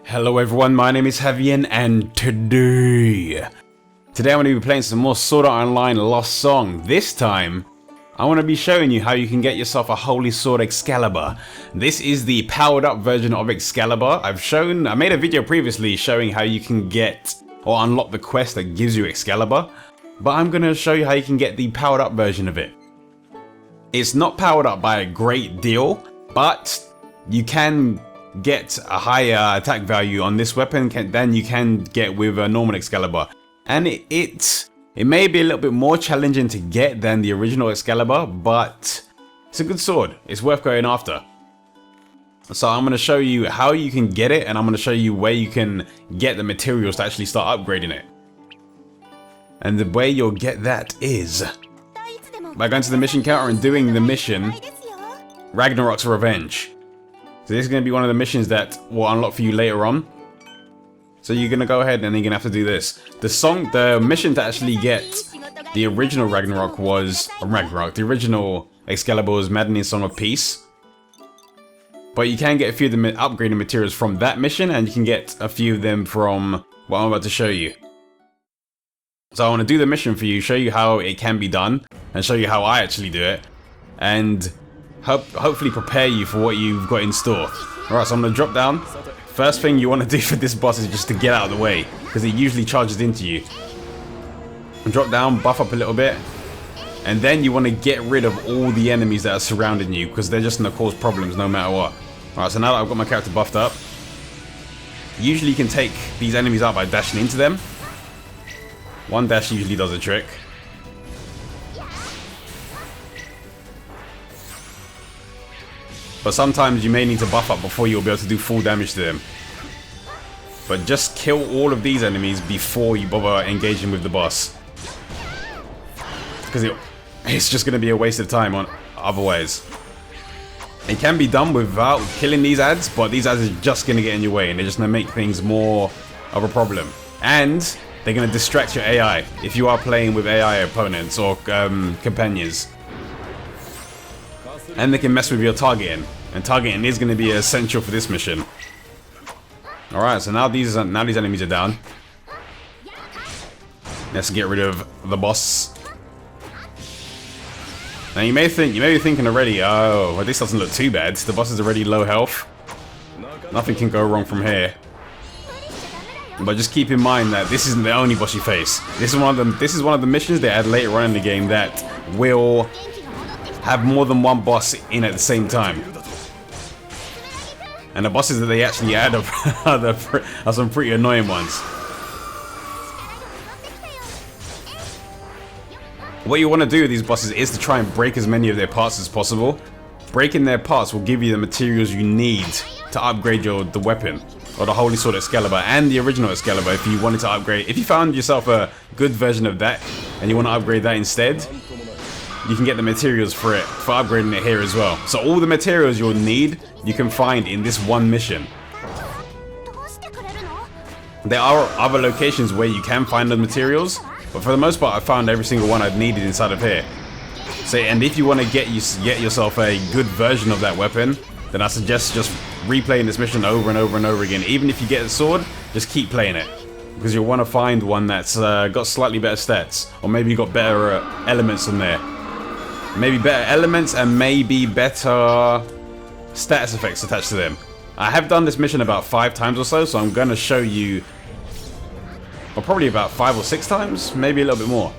Hello everyone, my name is Havian and today I'm going to be playing some more Sword Art Online Lost Song. This time, I want to be showing you how you can get yourself a Holy Sword Excalibur. This is the powered up version of Excalibur. I made a video previously showing how you can get or unlock the quest that gives you Excalibur, but I'm going to show you how you can get the powered up version of it. It's not powered up by a great deal, but you can get a higher attack value on this weapon than you can get with a normal Excalibur. And it may be a little bit more challenging to get than the original Excalibur, but it's a good sword. It's worth going after. So I'm going to show you how you can get it, and I'm going to show you where you can get the materials to actually start upgrading it. And the way you'll get that is by going to the mission counter and doing the mission Ragnarok's Revenge. So this is going to be one of the missions that will unlock for you later on. So you're going to go ahead and you're going to have to do this. The mission to actually get the original Ragnarok was... the original Excalibur was Maddening Song of Peace. But you can get a few of the upgrading materials from that mission, and you can get a few of them from what I'm about to show you. So I want to do the mission for you, show you how it can be done, and show you how I actually do it. And hopefully prepare you for what you've got in store. Alright, so I'm going to drop down. First thing you want to do for this boss is just to get out of the way, because it usually charges into you. Drop down, buff up a little bit, and then you want to get rid of all the enemies that are surrounding you, because they're just going to cause problems no matter what. Alright, so now that I've got my character buffed up, usually you can take these enemies out by dashing into them. One dash usually does a trick. But sometimes you may need to buff up before you'll be able to do full damage to them. But just kill all of these enemies before you bother engaging with the boss, because it's just going to be a waste of time otherwise. It can be done without killing these ads, but these ads are just going to get in your way, and they're just going to make things more of a problem. And they're going to distract your AI if you are playing with AI opponents or companions. And they can mess with your targeting, and targeting is going to be essential for this mission. Alright, so now these enemies are down. Let's get rid of the boss. Now you may be thinking already, oh, well, this doesn't look too bad. The boss is already low health. Nothing can go wrong from here. But just keep in mind that this isn't the only boss you face. This is one of the missions they add later on in the game that will have more than one boss in at the same time. And the bosses that they actually add are some pretty annoying ones. What you want to do with these bosses is to try and break as many of their parts as possible. Breaking their parts will give you the materials you need to upgrade the weapon, or the Holy Sword Excalibur and the original Excalibur if you wanted to upgrade. If you found yourself a good version of that and you want to upgrade that instead, you can get the materials for it, for upgrading it here as well. So all the materials you'll need, you can find in this one mission. There are other locations where you can find the materials, but for the most part I found every single one I'd needed inside of here. So, and if you want to get yourself a good version of that weapon, then I suggest just replaying this mission over and over and over again. Even if you get a sword, just keep playing it, because you'll want to find one that's got slightly better stats, or maybe you got better elements in there. Maybe better elements and maybe better status effects attached to them. I have done this mission about 5 times or so I'm going to show you, well, probably about 5 or 6 times, maybe a little bit more.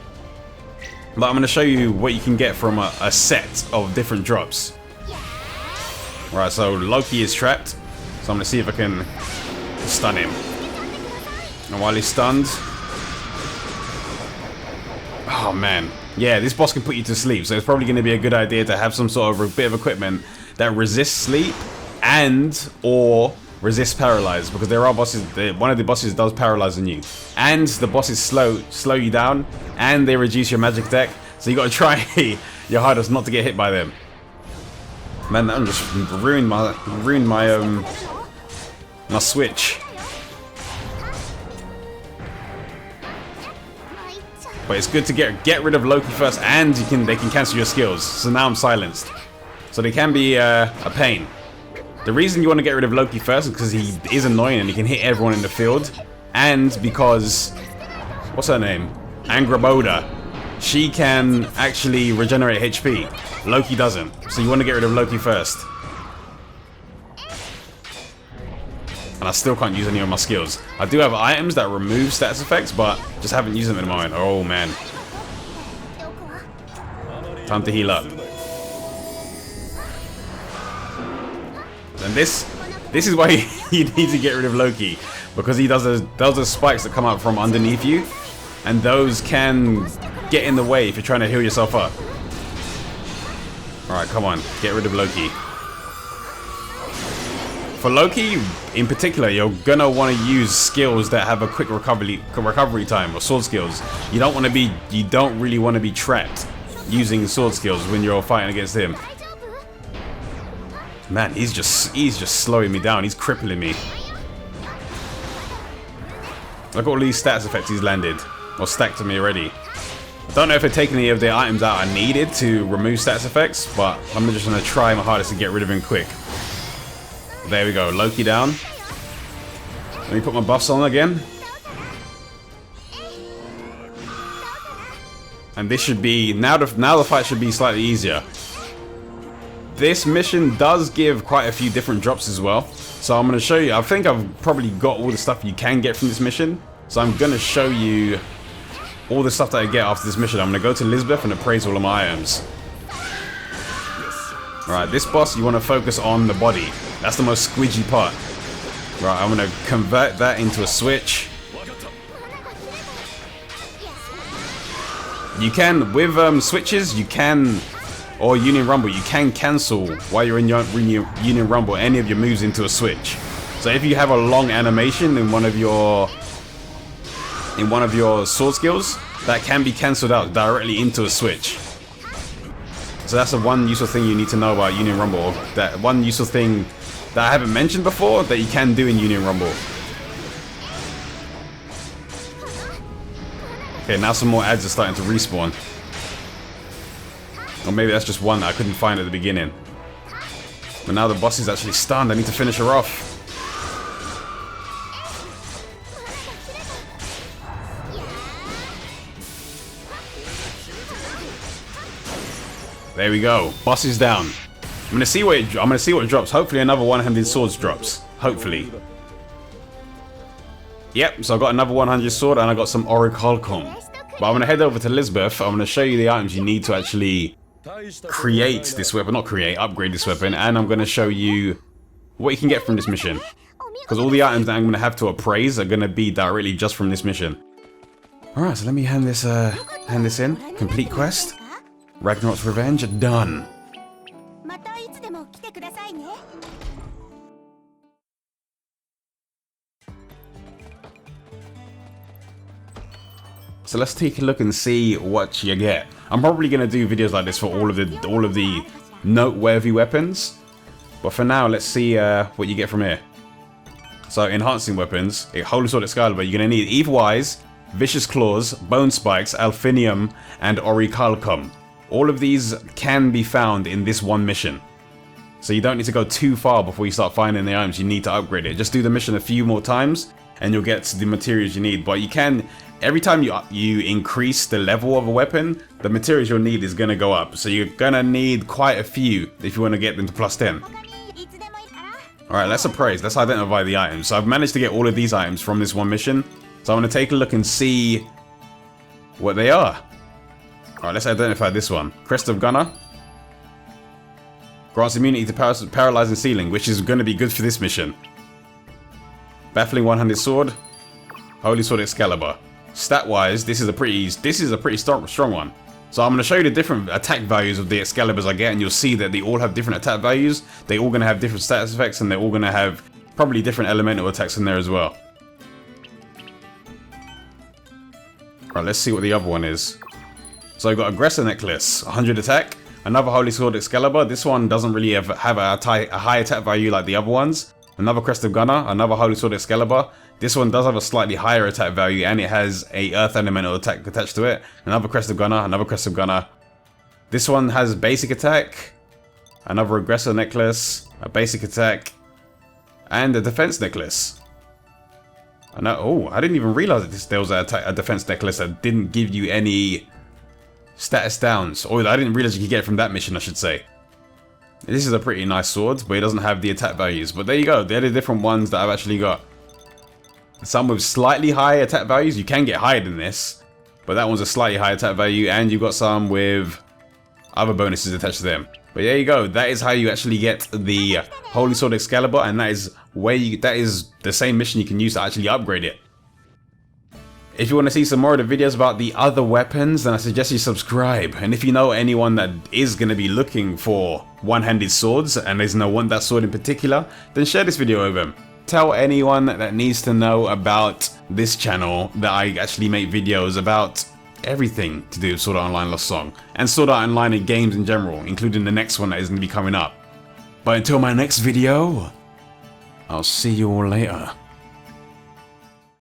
But I'm going to show you what you can get from a set of different drops. Right, so Loki is trapped, so I'm going to see if I can stun him. And while he's stunned... oh man. Yeah, this boss can put you to sleep, so it's probably going to be a good idea to have some sort of a bit of equipment that resists sleep and or resists paralyze, because there are bosses, one of the bosses does paralyze on you, and the bosses slow you down, and they reduce your magic deck, so you got to try your hardest not to get hit by them. Man, that just ruined my switch. But it's good to get rid of Loki first, and they can cancel your skills. So now I'm silenced. So they can be a pain. The reason you want to get rid of Loki first is because he is annoying and he can hit everyone in the field. And because, what's her name? Angraboda. She can actually regenerate HP. Loki doesn't. So you want to get rid of Loki first. And I still can't use any of my skills. I do have items that remove status effects, but just haven't used them at the moment. Oh man. Time to heal up. And this is why you need to get rid of Loki. Because he does those spikes that come out from underneath you. And those can get in the way if you're trying to heal yourself up. Alright, come on. Get rid of Loki. For Loki, in particular, you're gonna want to use skills that have a quick recovery time, or sword skills. You don't really want to be trapped using sword skills when you're fighting against him. Man, he's just slowing me down. He's crippling me. Look at all these status effects he's landed, or stacked to me already. I don't know if they're taking any of the items out I needed to remove status effects, but I'm just gonna try my hardest to get rid of him quick. There we go, Loki down. Let me put my buffs on again. And this should be, now the fight should be slightly easier. This mission does give quite a few different drops as well. So I'm going to show you, I think I've probably got all the stuff you can get from this mission. So I'm going to show you all the stuff that I get after this mission. I'm going to go to Lisbeth and appraise all of my items. Alright, this boss you want to focus on the body. That's the most squidgy part. Right, I'm going to convert that into a switch. You can, with switches, you can, or Union Rumble, you can cancel while you're in Union Rumble any of your moves into a switch. So if you have a long animation in one of your sword skills, that can be cancelled out directly into a switch. So that's the one useful thing you need to know about Union Rumble. That one useful thing that I haven't mentioned before that you can do in Union Rumble. Okay, now some more ads are starting to respawn. Or maybe that's just one that I couldn't find at the beginning. But now the boss is actually stunned. I need to finish her off. There we go. Boss is down. I'm gonna see what it drops. Hopefully another one-handed swords drops. Hopefully. Yep, so I got another 100 sword and I got some orichalcum. But I'm gonna head over to Lisbeth. I'm gonna show you the items you need to actually create this weapon, not create, upgrade this weapon, and I'm gonna show you what you can get from this mission. Because all the items that I'm gonna have to appraise are gonna be directly just from this mission. Alright, so let me hand this in. Complete quest. Ragnarok's Revenge, done. So let's take a look and see what you get. I'm probably gonna do videos like this for all of the noteworthy weapons, but for now, let's see what you get from here. So enhancing weapons, Holy Sword Excalibur, you're gonna need Eve Wise, Vicious Claws, Bone Spikes, Alfinium, and Orichalcum. All of these can be found in this one mission. So you don't need to go too far before you start finding the items you need to upgrade it. Just do the mission a few more times and you'll get the materials you need. But you can, every time you increase the level of a weapon, the materials you'll need is going to go up. So you're going to need quite a few if you want to get them to plus 10. Alright, let's appraise. Let's identify the items. So I've managed to get all of these items from this one mission. So I'm going to take a look and see what they are. Alright, let's identify this one. Crest of Gunner. Grants immunity to paralyzing sealing, which is going to be good for this mission. Baffling one-handed sword. Holy Sword Excalibur. Stat-wise, this is a pretty strong one. So I'm going to show you the different attack values of the Excaliburs I get, and you'll see that they all have different attack values. They're all going to have different status effects, and they're all going to have probably different elemental attacks in there as well. Alright, let's see what the other one is. So I've got Aggressor Necklace, 100 attack. Another Holy Sword Excalibur. This one doesn't really have a high attack value like the other ones. Another Crest of Gunner, another Holy Sword Excalibur. This one does have a slightly higher attack value and it has a Earth Elemental attack attached to it. Another Crest of Gunner, another Crest of Gunner. This one has basic attack. Another Aggressor Necklace, a basic attack, And a defense necklace. I know. Oh, I didn't even realize that there was a defense necklace that didn't give you any status downs. Or I didn't realize you could get it from that mission, I should say. This is a pretty nice sword, but it doesn't have the attack values. But there you go. They're the different ones that I've actually got. Some with slightly higher attack values. You can get higher than this, but that one's a slightly higher attack value. And you've got some with other bonuses attached to them. But there you go. That is how you actually get the Holy Sword Excalibur, and that is that is the same mission you can use to actually upgrade it. If you want to see some more of the videos about the other weapons, then I suggest you subscribe. And if you know anyone that is going to be looking for one-handed swords and doesn't want that sword in particular, then share this video with them. Tell anyone that needs to know about this channel that I actually make videos about everything to do with Sword Art Online Lost Song, and Sword Art Online and games in general, including the next one that is going to be coming up. But until my next video, I'll see you all later.